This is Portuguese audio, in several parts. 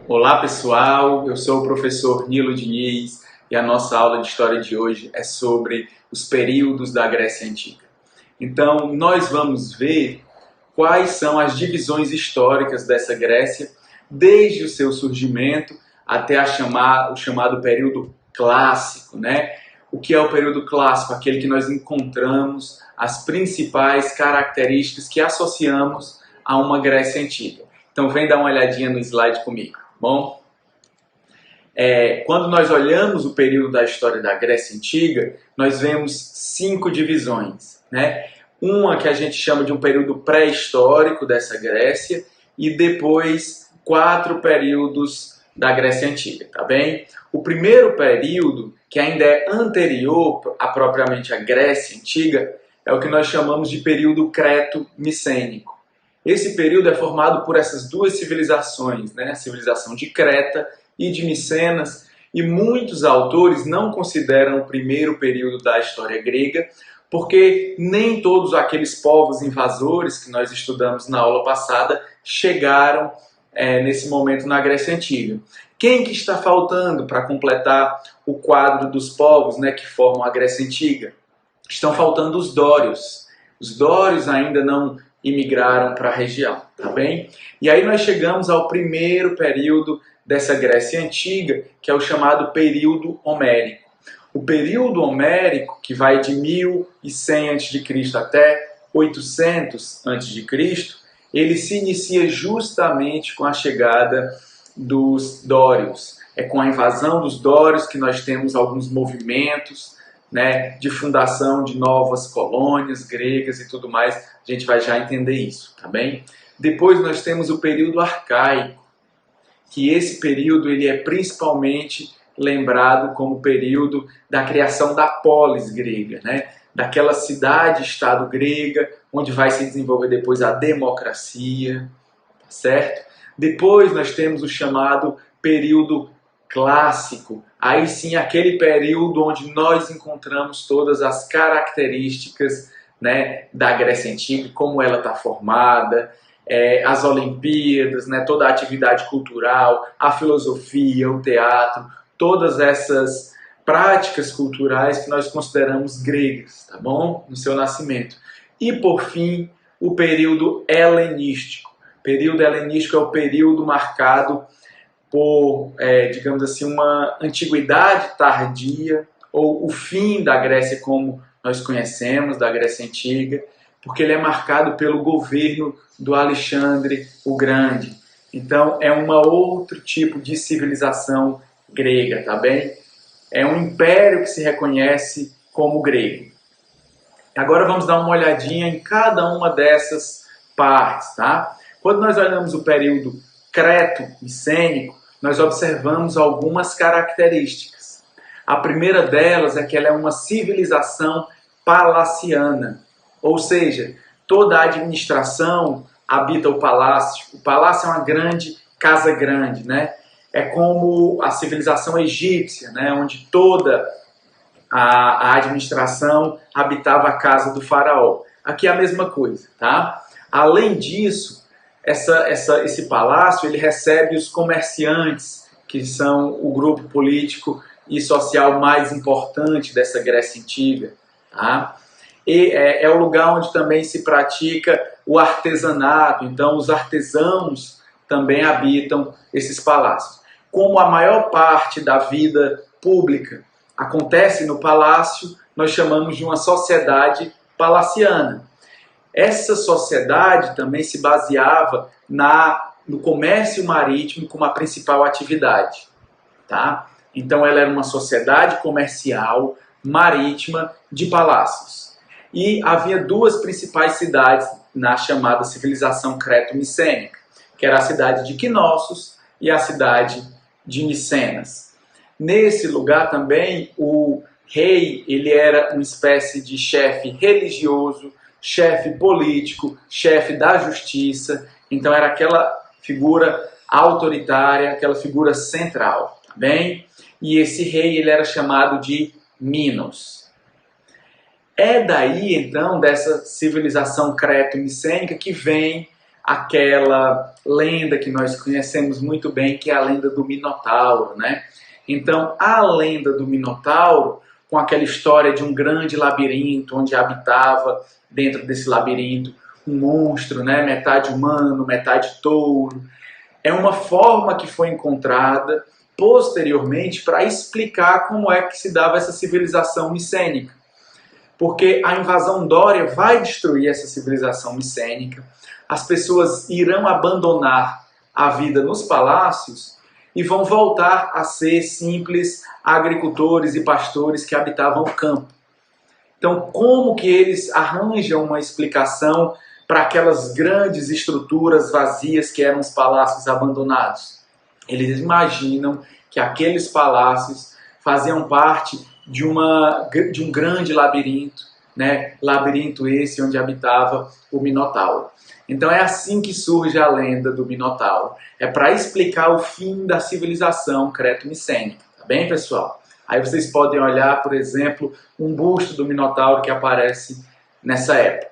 Olá pessoal, eu sou o professor Nilo Diniz e a nossa aula de história de hoje é sobre os períodos da Grécia Antiga. Então, nós vamos ver quais são as divisões históricas dessa Grécia desde o seu surgimento até o chamado período clássico, né? O que é o período clássico? Aquele que nós encontramos as principais características que associamos a uma Grécia Antiga. Então, vem dar uma olhadinha no slide comigo. Bom, quando nós olhamos o período da história da Grécia Antiga, nós vemos 5 divisões, né? Uma que a gente chama de um período pré-histórico dessa Grécia e depois 4 períodos da Grécia Antiga, tá bem? O primeiro período, que ainda é anterior a propriamente a Grécia Antiga, é o que nós chamamos de período creto-micênico. Esse período é formado por essas duas civilizações, né? A civilização de Creta e de Micenas, e muitos autores não consideram o primeiro período da história grega, porque nem todos aqueles povos invasores que nós estudamos na aula passada chegaram nesse momento na Grécia Antiga. Quem que está faltando para completar o quadro dos povos, né, que formam a Grécia Antiga? Estão faltando os dórios. Os dórios ainda não imigraram para a região, tá bem? E aí nós chegamos ao primeiro período dessa Grécia Antiga, que é o chamado período homérico. O período homérico, que vai de 1100 a.C. até 800 a.C., ele se inicia justamente com a chegada dos dórios. É com a invasão dos dórios que nós temos alguns movimentos, né, de fundação de novas colônias gregas e tudo mais. A gente vai já entender isso, tá bem? Depois nós temos o período arcaico, que esse período ele é principalmente lembrado como o período da criação da polis grega, né? Daquela cidade-estado grega, onde vai se desenvolver depois a democracia, tá certo? Depois nós temos o chamado período clássico, aí sim aquele período onde nós encontramos todas as características, né, da Grécia Antiga, como ela está formada, as Olimpíadas, né, toda a atividade cultural, a filosofia, o teatro, todas essas práticas culturais que nós consideramos gregas, tá bom? No seu nascimento. E por fim, o período helenístico. O período helenístico é o período marcado por, digamos assim, uma antiguidade tardia, ou o fim da Grécia como nós conhecemos, da Grécia Antiga, porque ele é marcado pelo governo do Alexandre o Grande. Então, é um outro tipo de civilização grega, tá bem? É um império que se reconhece como grego. Agora vamos dar uma olhadinha em cada uma dessas partes, tá? Quando nós olhamos o período creto-micênico, nós observamos algumas características. A primeira delas é que ela é uma civilização palaciana, ou seja, toda a administração habita o palácio. O palácio é uma grande casa grande, né? É como a civilização egípcia, né? Onde toda a administração habitava a casa do faraó. Aqui é a mesma coisa, tá? Além disso, esse palácio ele recebe os comerciantes, que são o grupo político e social mais importante dessa Grécia Antiga, tá? E é o lugar onde também se pratica o artesanato, então os artesãos também habitam esses palácios. Como a maior parte da vida pública acontece no palácio, nós chamamos de uma sociedade palaciana. Essa sociedade também se baseava no comércio marítimo como a principal atividade, tá? Então ela era uma sociedade comercial marítima de palácios. E havia duas principais cidades na chamada civilização creto-micênica, que era a cidade de Knossos e a cidade de Micenas. Nesse lugar também o rei ele era uma espécie de chefe religioso, chefe político, chefe da justiça. Então era aquela figura autoritária, aquela figura central, tá bem? E esse rei ele era chamado de Minos. É daí então dessa civilização creto-micênica que vem aquela lenda que nós conhecemos muito bem, que é a lenda do Minotauro, né? Então, a lenda do Minotauro, com aquela história de um grande labirinto, onde habitava dentro desse labirinto um monstro, né? Metade humano, metade touro, é uma forma que foi encontrada posteriormente para explicar como é que se dava essa civilização micênica. Porque a invasão dória vai destruir essa civilização micênica, as pessoas irão abandonar a vida nos palácios e vão voltar a ser simples agricultores e pastores que habitavam o campo. Então, como que eles arranjam uma explicação para aquelas grandes estruturas vazias que eram os palácios abandonados? Eles imaginam que aqueles palácios faziam parte de um grande labirinto, né? Labirinto esse onde habitava o Minotauro. Então é assim que surge a lenda do Minotauro. É para explicar o fim da civilização creto-micênica. Tá bem, pessoal? Aí vocês podem olhar, por exemplo, um busto do Minotauro que aparece nessa época.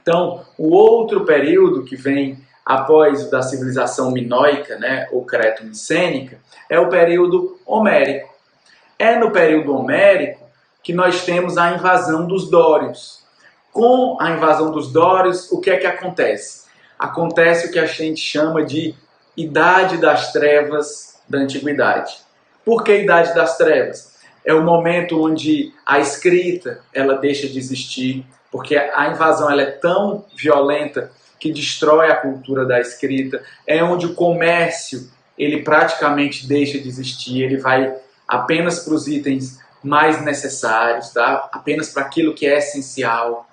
Então, o outro período que vem após o da civilização minoica, né, ou creto-micênica, é o período homérico. É no período homérico que nós temos a invasão dos dórios. Com a invasão dos dórios, o que é que acontece? Acontece o que a gente chama de Idade das Trevas da Antiguidade. Por que Idade das Trevas? É o momento onde a escrita ela deixa de existir, porque a invasão ela é tão violenta que destrói a cultura da escrita. É onde o comércio ele praticamente deixa de existir, ele vai apenas para os itens mais necessários, tá? Apenas para aquilo que é essencial.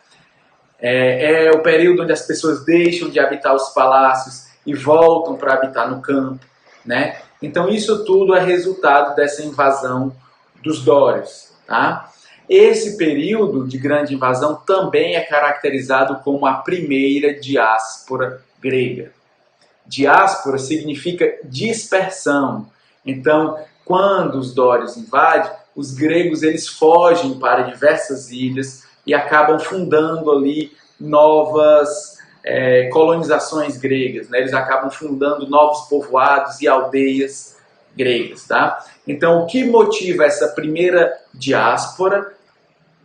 É o período onde as pessoas deixam de habitar os palácios e voltam para habitar no campo, né? Então isso tudo é resultado dessa invasão dos dórios, tá? Esse período de grande invasão também é caracterizado como a primeira diáspora grega. Diáspora significa dispersão. Então, quando os dórios invadem, os gregos eles fogem para diversas ilhas e acabam fundando ali novas colonizações gregas, né? Eles acabam fundando novos povoados e aldeias gregas, tá? Então, o que motiva essa primeira diáspora,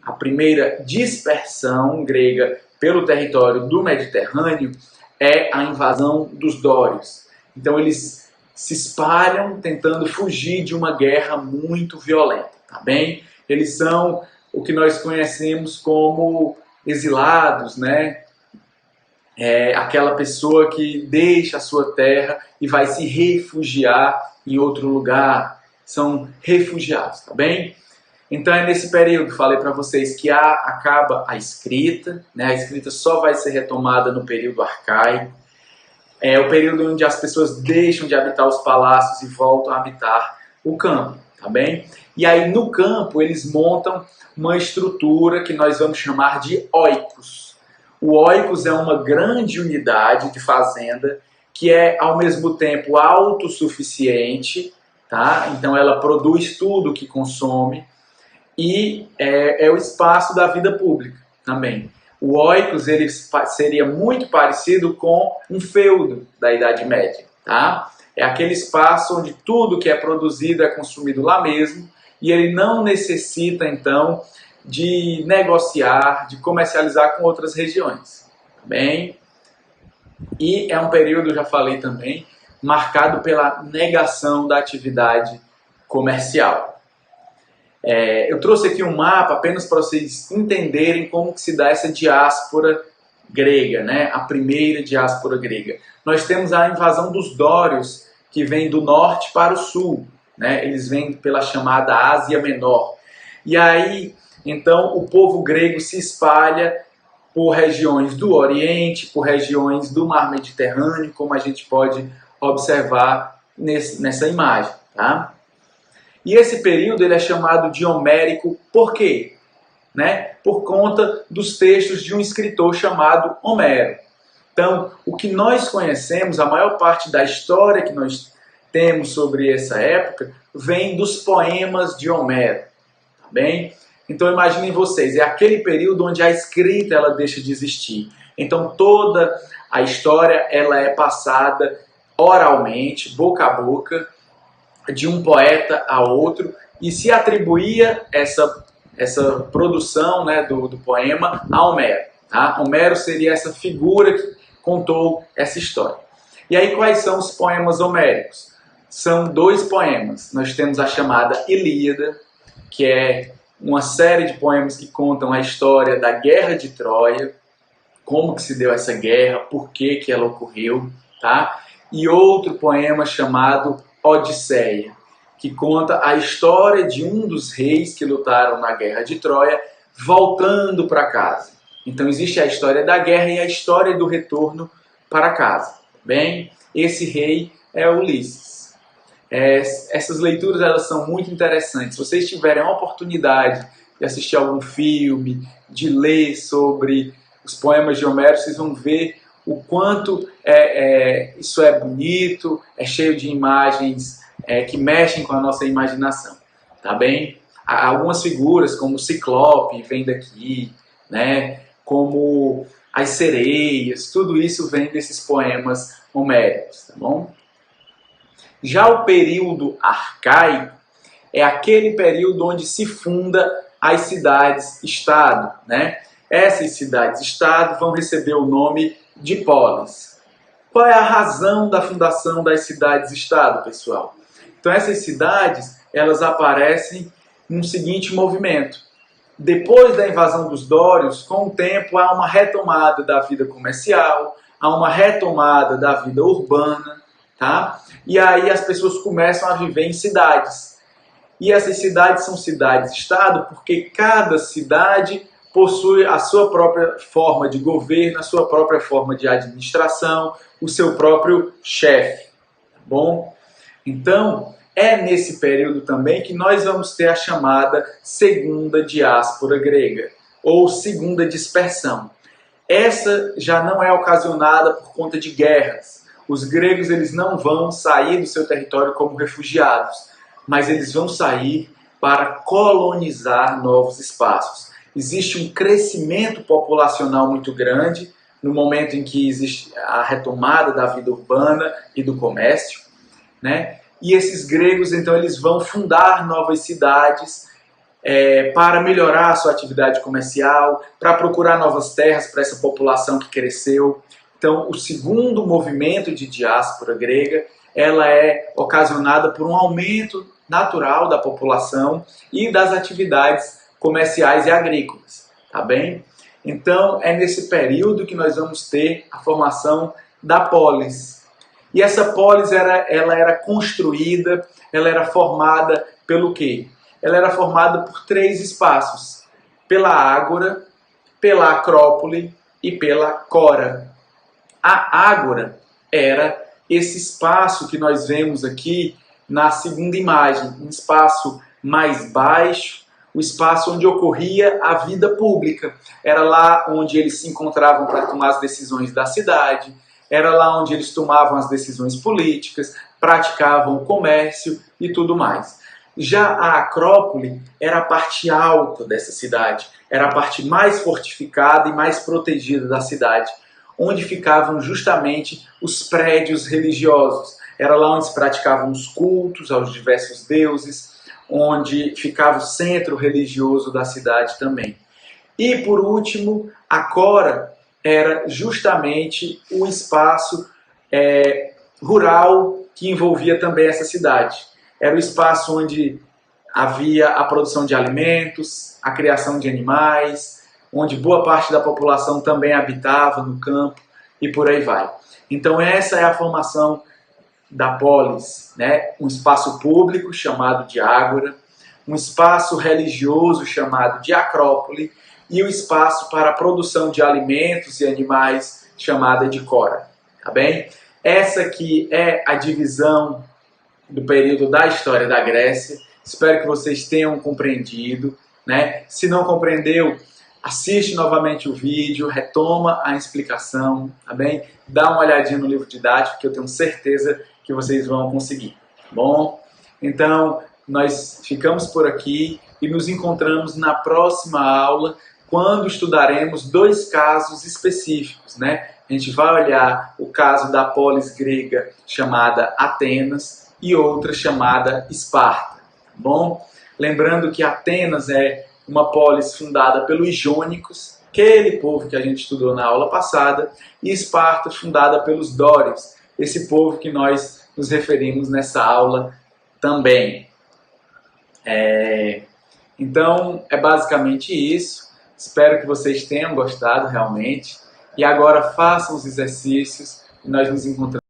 a primeira dispersão grega pelo território do Mediterrâneo, é a invasão dos dórios. Então, eles se espalham tentando fugir de uma guerra muito violenta, tá bem? Eles são o que nós conhecemos como exilados, né? Aquela pessoa que deixa a sua terra e vai se refugiar em outro lugar. São refugiados, tá bem? Então é nesse período, falei para vocês, que acaba a escrita, né? A escrita só vai ser retomada no período arcaico. É o período onde as pessoas deixam de habitar os palácios e voltam a habitar o campo, tá bem? E aí no campo eles montam uma estrutura que nós vamos chamar de oikos. O oikos é uma grande unidade de fazenda que é ao mesmo tempo autossuficiente, tá? Então ela produz tudo o que consome e é o espaço da vida pública também. O oikos ele seria muito parecido com um feudo da Idade Média, tá? É aquele espaço onde tudo que é produzido é consumido lá mesmo e ele não necessita então de negociar, de comercializar com outras regiões, tá bem? E é um período, já falei também, marcado pela negação da atividade comercial. Eu trouxe aqui um mapa apenas para vocês entenderem como que se dá essa diáspora grega, né? A primeira diáspora grega. Nós temos a invasão dos dórios, que vem do norte para o sul, né? Eles vêm pela chamada Ásia Menor. E aí, então, o povo grego se espalha por regiões do Oriente, por regiões do Mar Mediterrâneo, como a gente pode observar nessa imagem, tá? E esse período ele é chamado de homérico por quê? Né? Por conta dos textos de um escritor chamado Homero. Então, o que nós conhecemos, a maior parte da história que nós temos sobre essa época, vem dos poemas de Homero, tá bem? Então imaginem vocês, é aquele período onde a escrita ela deixa de existir. Então toda a história ela é passada oralmente, boca a boca, de um poeta a outro, e se atribuía essa produção, né, do poema a Homero. Tá? Homero seria essa figura que contou essa história. E aí quais são os poemas homéricos? São 2 poemas. Nós temos a chamada Ilíada, que é uma série de poemas que contam a história da Guerra de Troia, como que se deu essa guerra, por que que ela ocorreu, tá? E outro poema chamado Odisseia, que conta a história de um dos reis que lutaram na Guerra de Troia, voltando para casa. Então existe a história da guerra e a história do retorno para casa. Bem, esse rei é Ulisses. Essas leituras elas são muito interessantes. Se vocês tiverem a oportunidade de assistir algum filme, de ler sobre os poemas de Homero, vocês vão ver o quanto isso é bonito, é cheio de imagens que mexem com a nossa imaginação, tá bem? Algumas figuras, como o Ciclope, vem daqui, né? Como as sereias, tudo isso vem desses poemas homéricos, tá bom? Já o período arcaico é aquele período onde se funda as cidades-estado, né? Essas cidades-estado vão receber o nome de polis. Qual é a razão da fundação das cidades-estado, pessoal? Então essas cidades, elas aparecem num seguinte movimento. Depois da invasão dos dórios, com o tempo há uma retomada da vida comercial, há uma retomada da vida urbana, tá? E aí as pessoas começam a viver em cidades. E essas cidades são cidades-estado porque cada cidade possui a sua própria forma de governo, a sua própria forma de administração, o seu próprio chefe, tá bom? Então, é nesse período também que nós vamos ter a chamada segunda diáspora grega, ou segunda dispersão. Essa já não é ocasionada por conta de guerras. Os gregos eles não vão sair do seu território como refugiados, mas eles vão sair para colonizar novos espaços. Existe um crescimento populacional muito grande no momento em que existe a retomada da vida urbana e do comércio, né? E esses gregos, então, eles vão fundar novas cidades para melhorar a sua atividade comercial, para procurar novas terras para essa população que cresceu. Então, o segundo movimento de diáspora grega, ela é ocasionada por um aumento natural da população e das atividades comerciais e agrícolas, tá bem? Então, é nesse período que nós vamos ter a formação da polis. E essa polis ela era construída, ela era formada pelo quê? Ela era formada por 3 espaços: pela Ágora, pela Acrópole e pela Cora. A Ágora era esse espaço que nós vemos aqui na segunda imagem, um espaço mais baixo, o espaço onde ocorria a vida pública. Era lá onde eles se encontravam para tomar as decisões da cidade, era lá onde eles tomavam as decisões políticas, praticavam o comércio e tudo mais. Já a Acrópole era a parte alta dessa cidade, era a parte mais fortificada e mais protegida da cidade, onde ficavam justamente os prédios religiosos. Era lá onde se praticavam os cultos aos diversos deuses, onde ficava o centro religioso da cidade também. E, por último, a Cora era justamente o espaço rural que envolvia também essa cidade. Era o espaço onde havia a produção de alimentos, a criação de animais, onde boa parte da população também habitava no campo e por aí vai. Então essa é a formação da polis, né? Um espaço público chamado de Ágora, um espaço religioso chamado de Acrópole e o espaço para a produção de alimentos e animais chamada de Cora, tá bem? Essa aqui é a divisão do período da história da Grécia. Espero que vocês tenham compreendido, né? Se não compreendeu, assiste novamente o vídeo, retoma a explicação, tá bem? Dá uma olhadinha no livro didático que eu tenho certeza que vocês vão conseguir, tá bom? Então, nós ficamos por aqui e nos encontramos na próxima aula quando estudaremos dois casos específicos, né? A gente vai olhar o caso da polis grega chamada Atenas e outra chamada Esparta, tá bom? Lembrando que Atenas é uma polis fundada pelos jônicos, aquele povo que a gente estudou na aula passada, e Esparta fundada pelos dórios, esse povo que nós nos referimos nessa aula também. Então, é basicamente isso. Espero que vocês tenham gostado realmente. E agora façam os exercícios e nós nos encontramos.